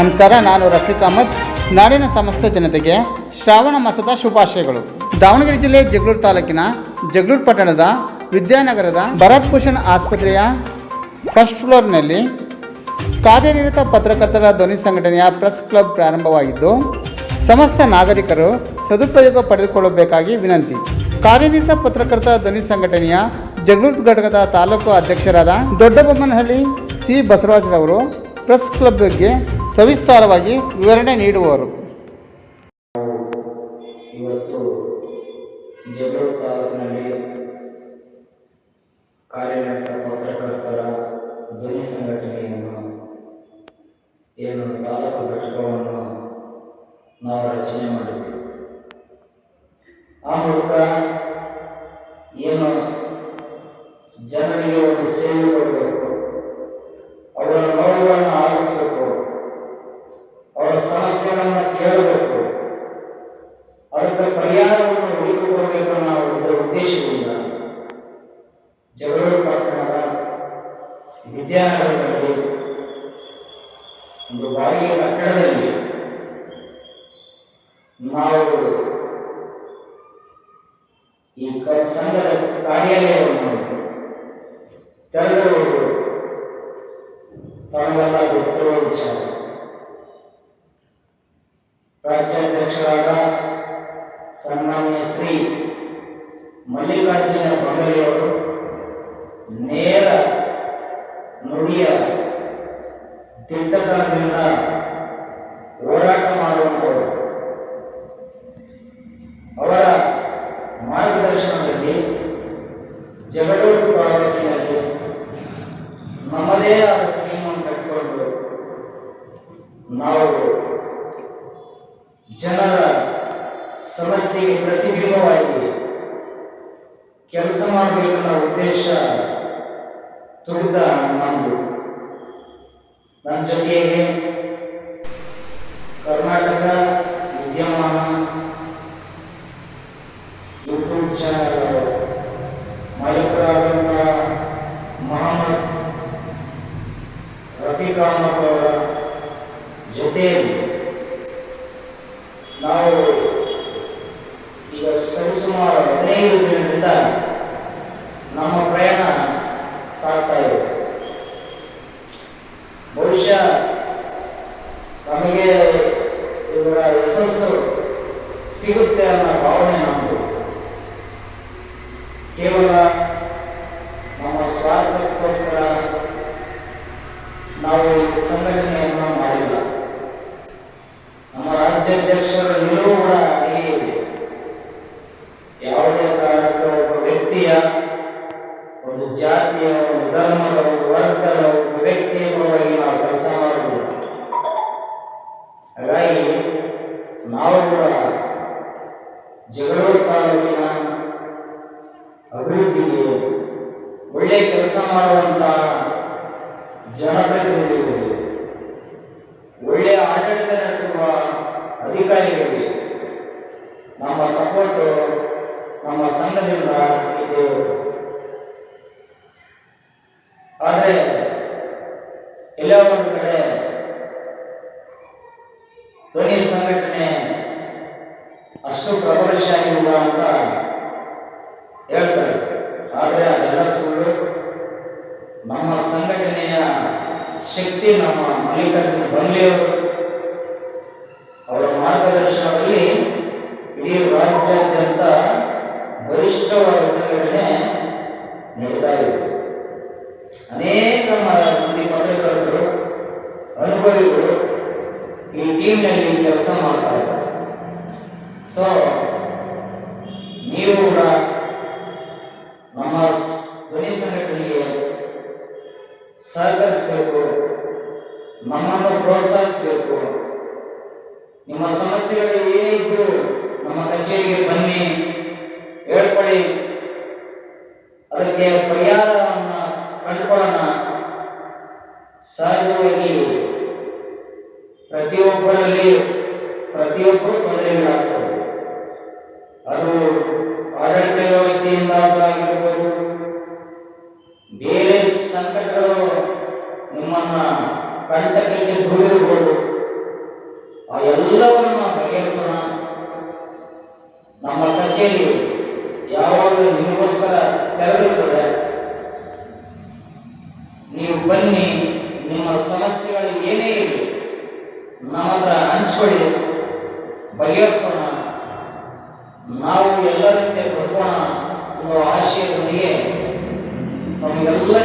ನಮಸ್ಕಾರ, ನಾನು ರಫೀಕ್ ಅಹಮದ್. ನಾಡಿನ ಸಮಸ್ತ ಜನತೆಗೆ ಶ್ರಾವಣ ಮಾಸದ ಶುಭಾಶಯಗಳು. ದಾವಣಗೆರೆ ಜಿಲ್ಲೆ ಜಗಳೂರು ತಾಲೂಕಿನ ಜಗಳೂರು ಪಟ್ಟಣದ ವಿದ್ಯಾನಗರದ ಭರತ್ ಭೂಷಣ್ ಆಸ್ಪತ್ರೆಯ ಫಸ್ಟ್ ಫ್ಲೋರ್ನಲ್ಲಿ ಕಾರ್ಯನಿರತ ಪತ್ರಕರ್ತರ ಧ್ವನಿ ಸಂಘಟನೆಯ ಪ್ರೆಸ್ ಕ್ಲಬ್ ಪ್ರಾರಂಭವಾಗಿದ್ದು, ಸಮಸ್ತ ನಾಗರಿಕರು ಸದುಪಯೋಗ ಪಡೆದುಕೊಳ್ಳಬೇಕಾಗಿ ವಿನಂತಿ. ಕಾರ್ಯನಿರತ ಪತ್ರಕರ್ತ ಧ್ವನಿ ಸಂಘಟನೆಯ ಜಗಳೂರು ಘಟಕದ ತಾಲೂಕು ಅಧ್ಯಕ್ಷರಾದ ದೊಡ್ಡಬೊಮ್ಮನಹಳ್ಳಿ ಸಿ ಬಸವರಾಜರವರು ಪ್ರೆಸ್ ಕ್ಲಬ್ ಬಗ್ಗೆ ಸವಿಸ್ತಾರವಾಗಿ ವಿವರಣೆ ನೀಡುವರು. ಇವತ್ತು ಜಗಳೂರು ತಾಲೂಕಿನಲ್ಲಿ ಕಾರ್ಯನಿರತ ಪತ್ರಕರ್ತರ ಧ್ವನಿ ಸಂಘಟನೆಯನ್ನು ಏನು ತಾಲೂಕು ಘಟಕವನ್ನು ನಾವು ರಚನೆ ಮಾಡಿದ್ವಿ. ಆ ಮೂಲಕ ಏನು ಜನರಿಗೆ ಒಂದು ಸೇವೆ ಕೊಡಬೇಕು, ಅವರ ನೋವುಗಳನ್ನು ಆಲಿಸಬೇಕು, ಅವರ ಸಮಸ್ಯೆಗಳನ್ನು ಕೇಳಬೇಕು, ಅದಕ್ಕೆ ಪರಿಹಾರವನ್ನು ಹುಡುಕಿಕೊಡಬೇಕು ಅನ್ನೋ ಒಂದು ಉದ್ದೇಶದಿಂದ ಜಗಳೂರು ಪಟ್ಟಣದ ವಿದ್ಯಾನಗರದಲ್ಲಿ ಒಂದು ಬಾಡಿಗೆ ಕಟ್ಟಡದಲ್ಲಿ ನಾವು ಈ ಸಂಘದ ಕಾರ್ಯಾಲಯವನ್ನು ತೆರೆದಿರುವುದು ತಮಗೆಲ್ಲ ಗೊತ್ತಿರುವ ವಿಚಾರ. ರಾಜ್ಯಾಧ್ಯಕ್ಷರಾದ ಸನ್ಮಾನ್ಯ ಶ್ರೀ ಮಲ್ಲಿಕಾರ್ಜುನ ಬಂಗಲಿಯವರು ನೇರ ನುಡಿಯ ದಿಟ್ಟತನದಿಂದ ಹೋರಾಟ ಮಾಡುವಂಥವರು. ಅವರ ಮಾರ್ಗದರ್ಶನದಲ್ಲಿ ಜಗಳೂರು ತಾಲೂಕಿನಲ್ಲಿ ನಮ್ಮದೇ ಆದ ಟೀಮನ್ನು ಕಟ್ಟಿಕೊಂಡು ನಾವು ಜನರ ಸಮಸ್ಯೆಗೆ ಪ್ರತಿಬಿಂಬವಾಗಿ ಕೆಲಸ ಮಾಡಬೇಕನ್ನೋ ಉದ್ದೇಶ ತುಡಿದ ನಮ್ಮದು. ನನ್ನ ಜೊತೆಗೆ ಕರ್ನಾಟಕ ವಿದ್ಯಮಾನ ಯೂಟ್ಯೂಬ್ ಚಾನಲ್ ಮಾಲೀಕರಾದಂಥ ಮೊಹಮ್ಮದ್ ರಫೀಕ್ ಅಹಮದ್ ಅವರ ಜೊತೆಯಲ್ಲಿ ನಾವು ಈಗ ಸರಿಸುಮಾರು 15 ದಿನದಿಂದ ನಮ್ಮ ಪ್ರಯಾಣ ಸಾಗ್ತಾ ಇದೆ. ಬಹುಶಃ ನಮಗೆ ಇವರ ಯಶಸ್ಸು ಸಿಗುತ್ತೆ ಅನ್ನೋ ಭಾವನೆ ನಮ್ಮದು. ಕೇವಲ ನಮ್ಮ ಸ್ವಾರ್ಥಕ್ಕೋಸ್ಕರ ನಾವು ಈ ಸಂಘಟನೆಯನ್ನು ಮಾಡಿಲ್ಲ. ನಮ್ಮ ರಾಜ್ಯಾಧ್ಯಕ್ಷರ ನಿಲುವು ಕೂಡ ಹೀಗೆ ಇದೆ. ಯಾವುದೇ ಕಾರಣಕ್ಕೆ ಒಬ್ಬ ವ್ಯಕ್ತಿಯ, ಒಂದು ಜಾತಿಯ, ಒಂದು ಧರ್ಮದ, ಒಂದು ವರ್ಗದ, ಒಬ್ಬ ವ್ಯಕ್ತಿಯ ಪರವಾಗಿ ನಾವು ಕೆಲಸ ಮಾಡುವುದಿಲ್ಲ. ಹಾಗಾಗಿ ನಾವು ಕೂಡ ಜಗಳೂರು ತಾಲೂಕಿನ ಅಭಿವೃದ್ಧಿಗೆ ಒಳ್ಳೆ ಕೆಲಸ ಮಾಡುವಂತಹ ಜನಪ್ರತಿನಿಧಿಗಳಿಗೆ, ಒಳ್ಳೆಯ ಆಡಳಿತ ನಡೆಸುವ ಅಧಿಕಾರಿಗಳಿಗೆ ನಮ್ಮ ಸಪೋರ್ಟ್ ನಮ್ಮ ಸಂಘದಿಂದ ಇದೆ. ಆದರೆ ಎಲ್ಲ ಒಂದು ಕಡೆ ಧ್ವನಿ ಸಂಘಟನೆ ಅಷ್ಟು ಪ್ರಬಲಶಾಲಿಲ್ಲ ಅಂತ ಹೇಳ್ತಾರೆ. ಆದರೆ ಅದೆಲ್ಲ ಸುಳ್ಳು. ನಮ್ಮ ಸಂಘಟನೆಯ ಶಕ್ತಿ ನಮ್ಮ ಮಲ್ಲಿಕಾರ್ಜುನ ಬಂಗ್ಲೆಯವರು, ಅವರ ಮಾರ್ಗದರ್ಶನದಲ್ಲಿ ಇಡೀ ರಾಜ್ಯಾದ್ಯಂತ ಬಲಿಷ್ಠವಾದ ಸಂಘಟನೆ ನಡೀತಾ ಇದೆ. ಅನೇಕ ಮಂದಿ ಪತ್ರಕರ್ತರು, ಅನುಭವಿಗಳು ಈ ಟೀಮ್ನಲ್ಲಿ ಕೆಲಸ ಮಾಡ್ತಾ ಇದ್ದಾರೆ. ಸೊ ನೀವು ಕೂಡ ನಮ್ಮ ಧ್ವನಿ ಸಂಘಟನೆಗೆ ಸಹಕರಿಸಬೇಕು, ನಮ್ಮನ್ನು ಪ್ರೋತ್ಸಾಹಿಸಬೇಕು. ನಿಮ್ಮ ಸಮಸ್ಯೆಗಳು ಏನೇ ಇದ್ದರೂ ನಮ್ಮ ಕಚೇರಿಗೆ ಬನ್ನಿ, ಹೇಳ್ಕೊಳ್ಳಿ, ಅದಕ್ಕೆ ಪರಿಹಾರವನ್ನು ಕಂಡುಕೊಳ್ಳೋಣ. ಸಹಜವಾಗಿ ಪ್ರತಿಯೊಬ್ಬರು ತೊಂದರೆಗಳಾಗ್ತವೆ. ಅದು ಆಡಳಿತ ವ್ಯವಸ್ಥೆಯಿಂದ ಆಗಿರ್ಬೋದು, ಬೇರೆ ಸಂಕಟಗಳು ನಿಮ್ಮನ್ನ ಕಂಟಕಕ್ಕೆ ದೂರಿರ್ಬೋದು, ಬಾಗಿಲು ನಿಮಗೋಸ್ಕರ ತೆರೆದಿರುತ್ತದೆ. ನೀವು ಬನ್ನಿ, ನಿಮ್ಮ ಸಮಸ್ಯೆಗಳು ಏನೇ ಇರಲಿ ನಮ್ಮ ಹತ್ರ ಹಂಚ್ಕೊಳ್ಳಿ, ಬಗೆಹರಿಸೋಣ, ನಾವು ಎಲ್ಲರಂತೆ ಬದುಕೋಣ ಅನ್ನೋ ಆಶಯದೊಂದಿಗೆ ತಮಗೆಲ್ಲ